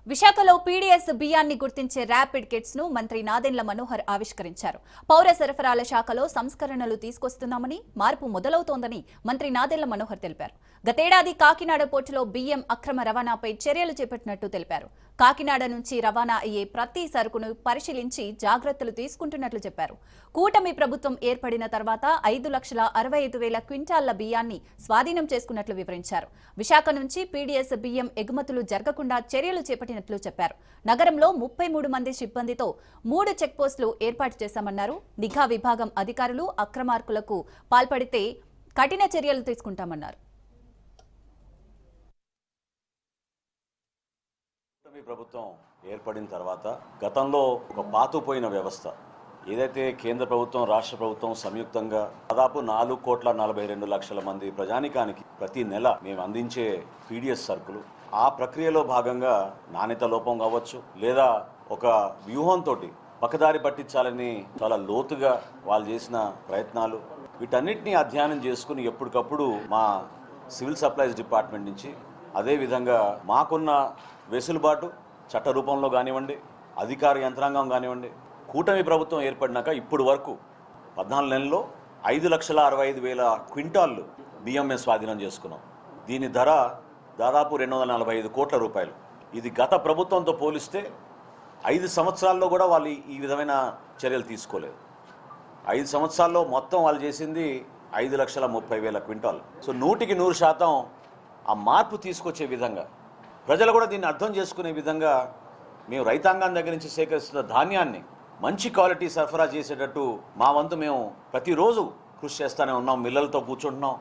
విశాఖలో పీడీఎస్ బియ్యాన్ని గుర్తించే ర్యాపిడ్ కిట్స్ ను మంత్రి నాదెండ్ల మనోహర్ ఆవిష్కరించారు. పౌర సరఫరాల శాఖలో సంస్కరణలు తీసుకొస్తున్నామని, మార్పు మొదలవుతోందని మంత్రి నాదెండ్ల మనోహర్ తెలిపారు. గతేడాది కాకినాడ పోర్టులో బియ్యం అక్రమ రవాణాపై చర్యలు చేపట్టినట్టు తెలిపారు. కాకినాడ నుంచి రవాణా అయ్యే ప్రతి సరుకును పరిశీలించి జాగ్రత్తలు తీసుకుంటున్నట్లు చెప్పారు. కూటమి ప్రభుత్వం ఏర్పడిన తర్వాత 5,65,000 క్వింటాళ్ల బియ్యాన్ని స్వాధీనం చేసుకున్నట్లు వివరించారు. విశాఖ నుంచి పీడీఎస్ బియ్యం ఎగుమతులు జరగకుండా చర్యలు చేపట్టినట్లు చెప్పారు. నగరంలో 33 మంది సిబ్బందితో 3 చెక్పోస్టులు ఏర్పాటు చేశామన్నారు. నిఘా విభాగం అధికారులు అక్రమార్కులకు పాల్పడితే కఠిన చర్యలు తీసుకుంటామన్నారు. ప్రభుత్వం ఏర్పడిన తర్వాత గతంలో ఒక పాతుపోయిన వ్యవస్థ ఏదైతే కేంద్ర ప్రభుత్వం రాష్ట్ర ప్రభుత్వం సంయుక్తంగా దాదాపు 4,42,00,000 మంది ప్రజానికానికి ప్రతి నెల మేము అందించే పీడీఎస్ సరుకులు ఆ ప్రక్రియలో భాగంగా నాణ్యత లోపం కావచ్చు లేదా ఒక వ్యూహంతో పక్కదారి పట్టించాలని చాలా లోతుగా వాళ్ళు చేసిన ప్రయత్నాలు వీటన్నిటిని అధ్యయనం చేసుకుని ఎప్పటికప్పుడు మా సివిల్ సప్లైస్ డిపార్ట్మెంట్ నుంచి అదేవిధంగా మాకున్న వెసులుబాటు చట్ట రూపంలో కానివ్వండి అధికార యంత్రాంగం కానివ్వండి కూటమి ప్రభుత్వం ఏర్పడినాక ఇప్పుడు వరకు 14 నెలల్లో 5,65,000 క్వింటాళ్ళు బియ్యం స్వాధీనం చేసుకున్నాం. దీని ధర దాదాపు 245 కోట్ల రూపాయలు. ఇది గత ప్రభుత్వంతో పోలిస్తే 5 సంవత్సరాల్లో కూడా వాళ్ళు ఈ విధమైన చర్యలు తీసుకోలేదు. 5 సంవత్సరాల్లో మొత్తం వాళ్ళు చేసింది 5,30,000 క్వింటాలు. సో 100% ఆ మార్పు తీసుకొచ్చే విధంగా ప్రజలు కూడా దీన్ని అర్థం చేసుకునే విధంగా మేము రైతాంగం దగ్గర నుంచి సేకరిస్తున్న ధాన్యాన్ని మంచి క్వాలిటీ సరఫరా చేసేటట్టు మా వంతు మేము ప్రతిరోజు కృషి చేస్తూనే ఉన్నాం. మిల్లలతో కూర్చుంటున్నాం.